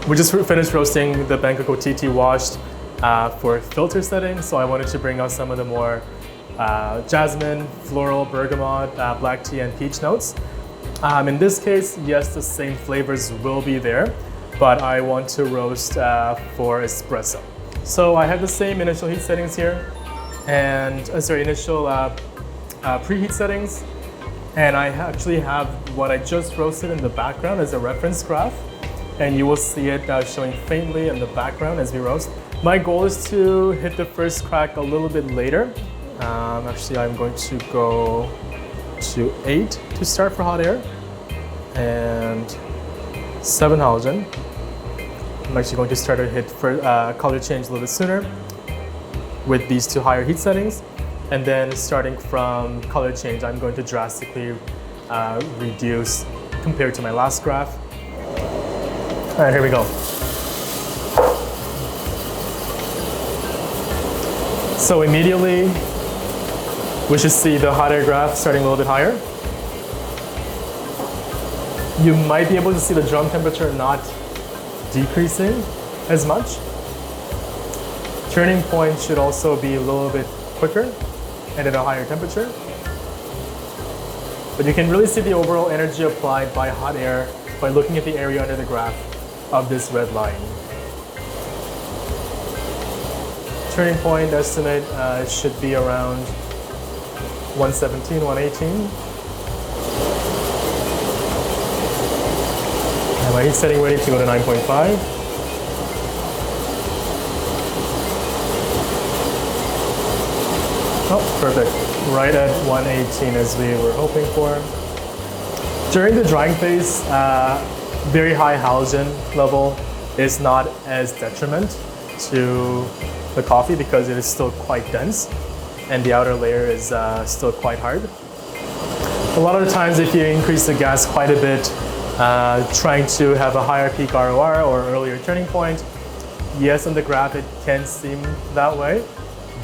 We just finished roasting the Bangkok TT washed for filter setting, so I wanted to bring out some of the more jasmine, floral, bergamot, black tea, and peach notes. In this case, yes, the same flavors will be there, but I want to roast for espresso. So I have the same initial heat settings here, and initial preheat settings, and I actually have what I just roasted in the background as a reference graph, and you will see it showing faintly in the background as we roast. My goal is to hit the first crack a little bit later. Actually, I'm going to go to 8 to start for hot air, and 7 halogen. I'm actually going to start to hit for color change a little bit sooner with these 2 higher heat settings. And then starting from color change, I'm going to drastically reduce compared to my last graph. All right, here we go. So immediately, we should see the hot air graph starting a little bit higher. You might be able to see the drum temperature not decreasing as much. Turning point should also be a little bit quicker and at a higher temperature. But you can really see the overall energy applied by hot air by looking at the area under the graph of this red line. Turning point estimate should be around 117, 118. And my heat setting ready to go to 9.5. Oh, perfect. Right at 118 as we were hoping for. During the drying phase, very high halogen level is not as detriment to the coffee because it is still quite dense and the outer layer is still quite hard. A lot of the times if you increase the gas quite a bit, trying to have a higher peak ROR or earlier turning point, yes, on the graph it can seem that way,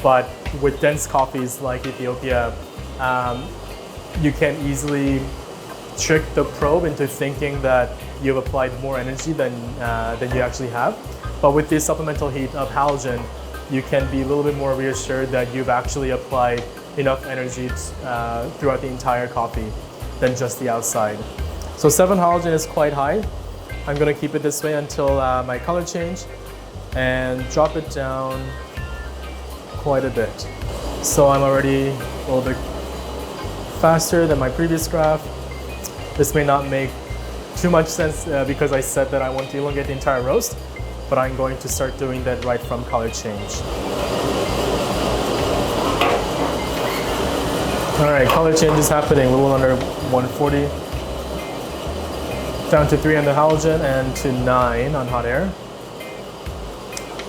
but with dense coffees like Ethiopia, you can easily trick the probe into thinking that you've applied more energy than you actually have. But with the supplemental heat of halogen, you can be a little bit more reassured that you've actually applied enough energy throughout the entire coffee than just the outside. So 7 halogen is quite high. I'm going to keep it this way until my color change and drop it down quite a bit. So I'm already a little bit faster than my previous graph. This may not make too much sense because I said that I want to elongate the entire roast, but I'm going to start doing that right from color change. All right, color change is happening a little under 140. Down to 3 on the halogen and to 9 on hot air.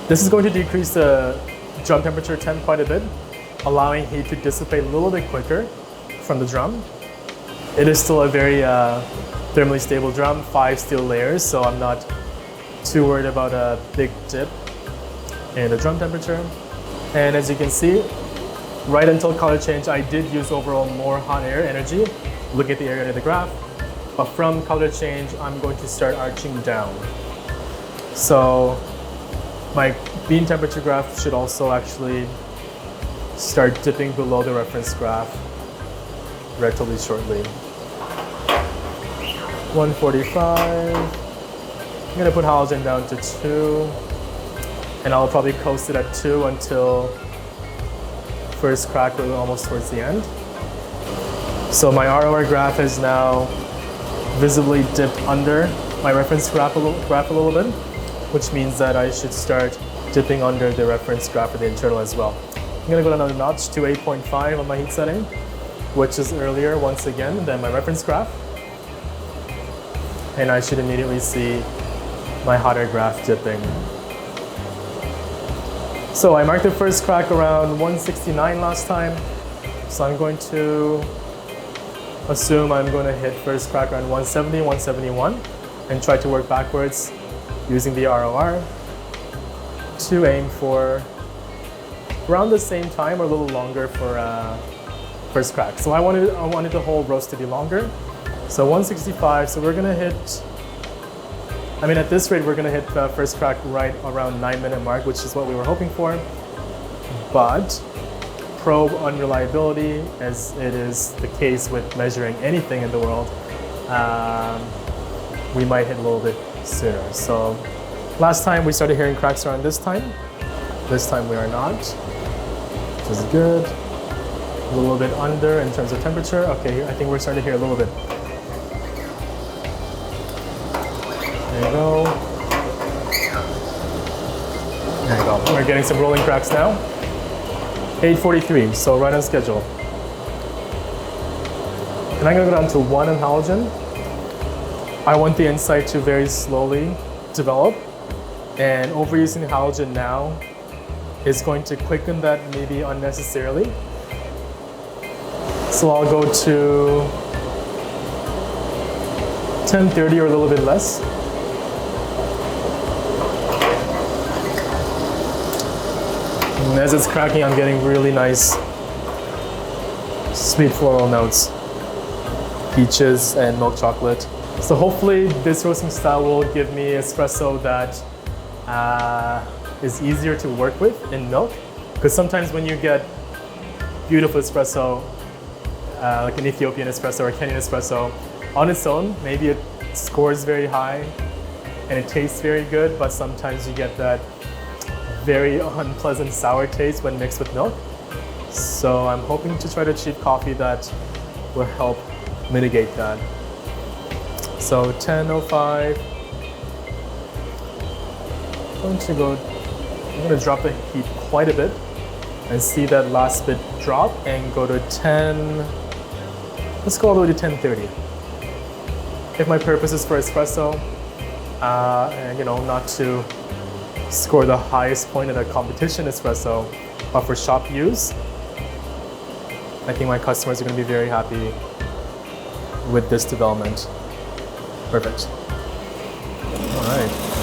This is going to decrease the drum temperature temp quite a bit, allowing heat to dissipate a little bit quicker from the drum. It is still a very thermally stable drum, 5 steel layers, so I'm not too worried about a big dip in the drum temperature. And as you can see, right until color change, I did use overall more hot air energy. Look at the area under the graph. But from color change, I'm going to start arching down. So my bean temperature graph should also actually start dipping below the reference graph relatively shortly. 145. I'm gonna put halogen down to 2, and I'll probably coast it at 2 until first crack or almost towards the end. So my ROR graph is now visibly dipped under my reference graph a little bit, which means that I should start dipping under the reference graph of the internal as well. I'm gonna go another notch to 8.5 on my heat setting, which is earlier once again than my reference graph. And I should immediately see my hot air graph dipping. So I marked the first crack around 169 last time. So I'm going to assume I'm going to hit first crack around 170, 171 and try to work backwards using the ROR to aim for around the same time or a little longer for first crack. So I wanted the whole roast to be longer. So 165, so we're gonna hit I mean, at this rate, we're gonna hit the first crack right around 9-minute mark, which is what we were hoping for. But probe unreliability, as it is the case with measuring anything in the world, we might hit a little bit sooner. So last time we started hearing cracks around this time. This time we are not, which is good. A little bit under in terms of temperature. Okay, I think we're starting to hear a little bit. There you go. There you go. We're getting some rolling cracks now. 8:43, so right on schedule. And I'm gonna go down to 1 in halogen. I want the insight to very slowly develop, and overusing halogen now is going to quicken that maybe unnecessarily. So I'll go to 10:30 or a little bit less. And as it's cracking, I'm getting really nice sweet floral notes, peaches and milk chocolate. So hopefully this roasting style will give me espresso that is easier to work with in milk. Because sometimes when you get beautiful espresso, like an Ethiopian espresso or Kenyan espresso, on its own, maybe it scores very high and it tastes very good, but sometimes you get that very unpleasant sour taste when mixed with milk. So I'm hoping to try to achieve coffee that will help mitigate that. So 10:05. I'm going to drop the heat quite a bit and see that last bit drop and go to 10. Let's go all the way to 10:30. If my purpose is for espresso, and not to score the highest point in a competition espresso, but for shop use, I think my customers are going to be very happy with this development. Perfect. All right.